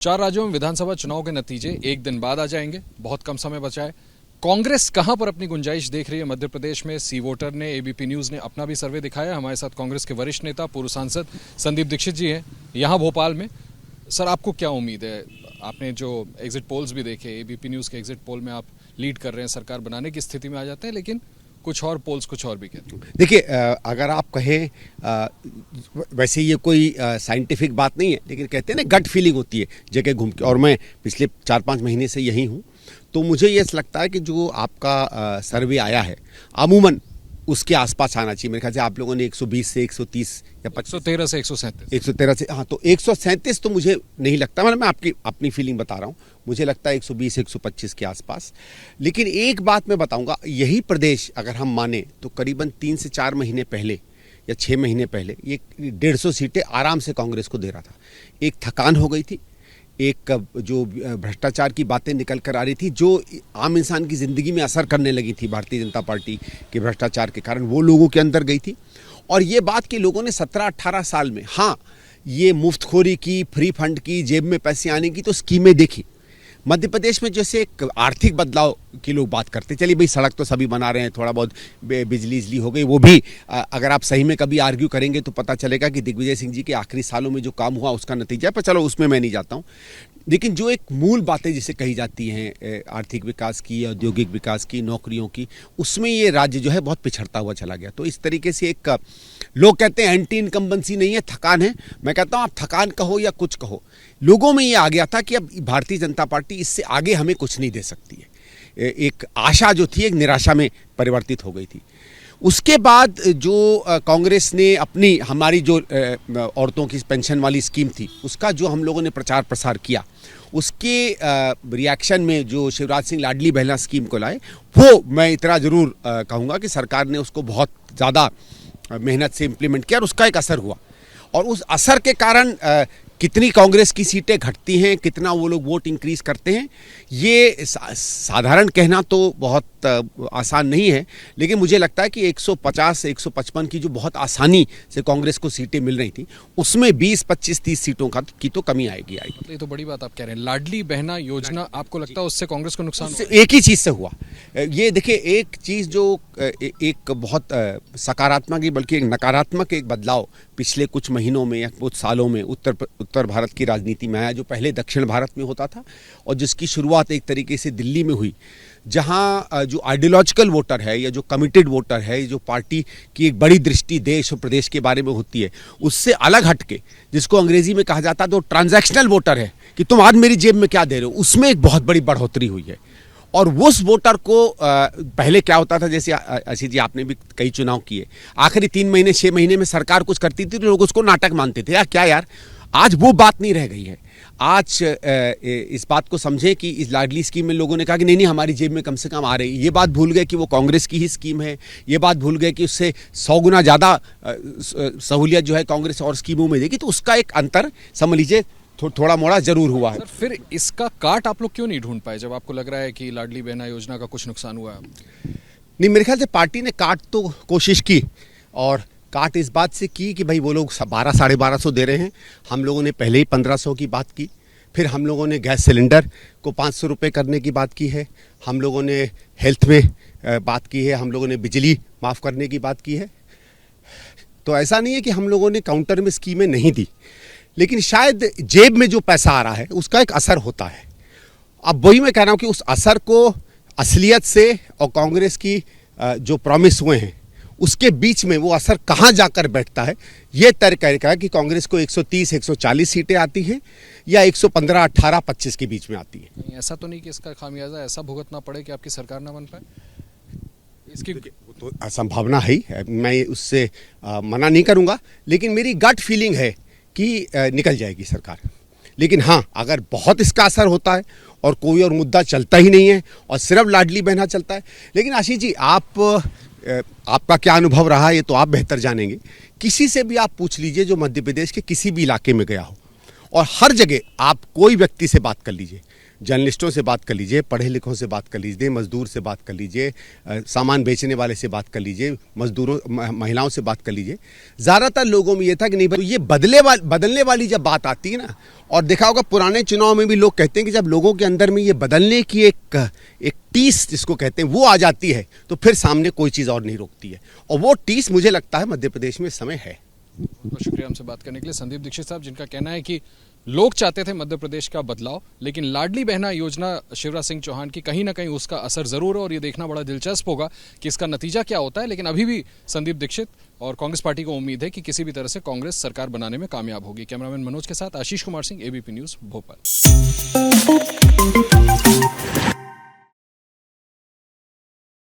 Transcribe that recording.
चार राज्यों में विधानसभा चुनाव के नतीजे एक दिन बाद आ जाएंगे। बहुत कम समय बचा है। कांग्रेस कहां पर अपनी गुंजाइश देख रही है मध्य प्रदेश में? सी वोटर ने, एबीपी न्यूज ने अपना भी सर्वे दिखाया। हमारे साथ कांग्रेस के वरिष्ठ नेता पूर्व सांसद संदीप दीक्षित जी हैं यहां भोपाल में। सर, आपको क्या उम्मीद है? आपने जो एग्जिट पोल्स भी देखे, एबीपी न्यूज के एग्जिट पोल में आप लीड कर रहे हैं, सरकार बनाने की स्थिति में आ जाते हैं, लेकिन कुछ और पोल्स कुछ और भी कहते हैं। देखिए, अगर आप कहें, वैसे ये कोई साइंटिफिक बात नहीं है, लेकिन कहते हैं ना, गट फीलिंग होती है जगह घूम के, और मैं पिछले 4-5 महीने से यही हूँ, तो मुझे ये लगता है कि जो आपका सर्वे आया है अमूमन उसके आसपास आना चाहिए। मेरे ख्याल से आप लोगों ने 120 से 130 या 113 से 137 113 से, हाँ, तो 137 तो मुझे नहीं लगता। मतलब मैं आपकी अपनी फीलिंग बता रहा हूँ, मुझे लगता है 120-125 के आसपास। लेकिन एक बात मैं बताऊंगा, यही प्रदेश अगर हम माने तो करीबन 3 से 4 महीने पहले या 6 महीने पहले ये 150 सीटें आराम से कांग्रेस को दे रहा था। एक थकान हो गई थी, एक जो भ्रष्टाचार की बातें निकल कर आ रही थी, जो आम इंसान की ज़िंदगी में असर करने लगी थी भारतीय जनता पार्टी के भ्रष्टाचार के कारण, वो लोगों के अंदर गई थी। और ये बात कि लोगों ने 17-18 साल में, हाँ, ये मुफ्तखोरी की, फ्री फंड की, जेब में पैसे आने की तो स्कीमें देखी। मध्य प्रदेश में जैसे एक आर्थिक बदलाव की लोग बात करते, चलिए भाई सड़क तो सभी बना रहे हैं, थोड़ा बहुत बिजली हो गई, वो भी अगर आप सही में कभी आर्ग्यू करेंगे तो पता चलेगा कि दिग्विजय सिंह जी के आखिरी सालों में जो काम हुआ उसका नतीजा है, पर चलो उसमें मैं नहीं जाता हूँ। लेकिन जो एक मूल बातें जिसे कही जाती हैं, आर्थिक विकास की, औद्योगिक विकास की, नौकरियों की, उसमें ये राज्य जो है बहुत पिछड़ता हुआ चला गया। तो इस तरीके से एक, लोग कहते हैं एंटी इनकम्बेंसी नहीं है, थकान है। मैं कहता हूँ आप थकान कहो या कुछ कहो, लोगों में ये आ गया था कि अब भारतीय जनता पार्टी इससे आगे हमें कुछ नहीं दे सकती है। एक आशा जो थी एक निराशा में परिवर्तित हो गई थी। उसके बाद जो कांग्रेस ने अपनी, हमारी जो औरतों की पेंशन वाली स्कीम थी, उसका जो हम लोगों ने प्रचार प्रसार किया, उसके रिएक्शन में जो शिवराज सिंह लाडली बहना स्कीम को लाए, वो मैं इतना ज़रूर कहूँगा कि सरकार ने उसको बहुत ज़्यादा मेहनत से इम्प्लीमेंट किया और उसका एक असर हुआ। और उस असर के कारण कितनी कांग्रेस की सीटें घटती हैं, कितना वो लोग वोट इंक्रीज करते हैं, ये साधारण कहना तो बहुत आसान नहीं है। लेकिन मुझे लगता है कि 150 से 155 की जो बहुत आसानी से कांग्रेस को सीटें मिल रही थी, उसमें 20, 25, 30 सीटों की तो कमी आएगी। ये तो बड़ी बात आप कह रहे हैं। लाडली बहना योजना, आपको लगता है उससे कांग्रेस को नुकसान हुआ? एक ही चीज़ से हुआ। ये देखिए, एक चीज़ जो एक बहुत सकारात्मक ही बल्कि एक नकारात्मक एक बदलाव पिछले कुछ महीनों में या कुछ सालों में उत्तर भारत की राजनीति में आया, जो पहले दक्षिण भारत में होता था और जिसकी शुरुआत एक तरीके से दिल्ली में हुई, जहां जो आइडियोलॉजिकल वोटर है या जो कमिटेड वोटर है, जो पार्टी की एक बड़ी दृष्टि देश और प्रदेश के बारे में होती है, उससे अलग हटके, जिसको अंग्रेजी में कहा जाता है तो ट्रांजैक्शनल वोटर है कि तुम आज मेरी जेब में क्या दे रहे हो, उसमें एक बहुत बड़ी बढ़ोतरी हुई है। और उस वोटर को पहले क्या होता था, जैसे आशीष जी आपने भी कई चुनाव किए, आखिरी 3 महीने 6 महीने में सरकार कुछ करती थी तो लोग उसको नाटक मानते थे, यार क्या यार। आज वो बात नहीं रह गई है। आज इस बात को समझें कि इस लाडली स्कीम में लोगों ने कहा कि नहीं हमारी जेब में कम से कम आ रही है। ये बात भूल गए कि वो कांग्रेस की ही स्कीम है। ये बात भूल गए कि उससे 100 गुना ज़्यादा सहूलियत जो है कांग्रेस और स्कीमों में देगी। तो उसका एक अंतर समझ लीजिए थोड़ा मोड़ा जरूर हुआ है। सर, फिर इसका काट आप लोग क्यों नहीं ढूंढ पाए जब आपको लग रहा है कि लाडली बहना योजना का कुछ नुकसान हुआ है? नहीं, मेरे ख्याल से पार्टी ने काट तो कोशिश की, और काट इस बात से की कि भाई वो लोग 1200-1250 दे रहे हैं। हम लोगों ने पहले ही 1500 की बात की। फिर हम लोगों ने गैस सिलेंडर को 500 रुपये करने की बात की है। हम लोगों ने हेल्थ में बात की है। हम लोगों ने बिजली माफ़ करने की बात की है। तो ऐसा नहीं है कि हम लोगों ने काउंटर में स्कीमें नहीं दी, लेकिन शायद जेब में जो पैसा आ रहा है उसका एक असर होता है। अब वही मैं कह रहा हूँ कि उस असर को असलियत से और कांग्रेस की जो प्रॉमिस हुए हैं उसके बीच में वो असर कहाँ जाकर बैठता है, ये तय करेगा कि कांग्रेस को 130-140 सीटें आती हैं या 115, 18, 25 के बीच में आती है। ऐसा तो नहीं कि इसका खामियाजा ऐसा भुगतना पड़े कि आपकी सरकार ना बन पाए? इसकी तो संभावना है ही, मैं उससे मना नहीं करूँगा, लेकिन मेरी गट फीलिंग है कि निकल जाएगी सरकार। लेकिन हाँ, अगर बहुत इसका असर होता है और कोई और मुद्दा चलता ही नहीं है और सिर्फ लाडली बहना चलता है। लेकिन आशीष जी, आपका क्या अनुभव रहा ये तो आप बेहतर जानेंगे। किसी से भी आप पूछ लीजिए जो मध्य प्रदेश के किसी भी इलाके में गया हो, और हर जगह आप कोई व्यक्ति से बात कर लीजिए, जर्नलिस्टों से बात कर लीजिए, पढ़े लिखों से बात कर लीजिए, मजदूर से बात कर लीजिए, सामान बेचने वाले से बात कर लीजिए, मजदूरों महिलाओं से बात कर लीजिए, ज़्यादातर लोगों में ये था कि नहीं भाई, ये बदलने वाली जब बात आती है ना, और देखा होगा पुराने चुनाव में भी लोग कहते हैं कि जब लोगों के अंदर में ये बदलने की एक टीस जिसको कहते हैं वो आ जाती है, तो फिर सामने कोई चीज़ और नहीं रोकती है, और वो टीस मुझे लगता है मध्य प्रदेश में इस समय है। बहुत शुक्रिया हमसे बात करने के लिए संदीप दीक्षित साहब, जिनका कहना है कि लोग चाहते थे मध्य प्रदेश का बदलाव, लेकिन लाडली बहना योजना शिवराज सिंह चौहान की कहीं ना कहीं उसका असर जरूर है, और ये देखना बड़ा दिलचस्प होगा कि इसका नतीजा क्या होता है। लेकिन अभी भी संदीप दीक्षित और कांग्रेस पार्टी को उम्मीद है कि किसी भी तरह से कांग्रेस सरकार बनाने में कामयाब होगी। कैमरामैन मनोज के साथ आशीष कुमार सिंह, एबीपी न्यूज, भोपाल।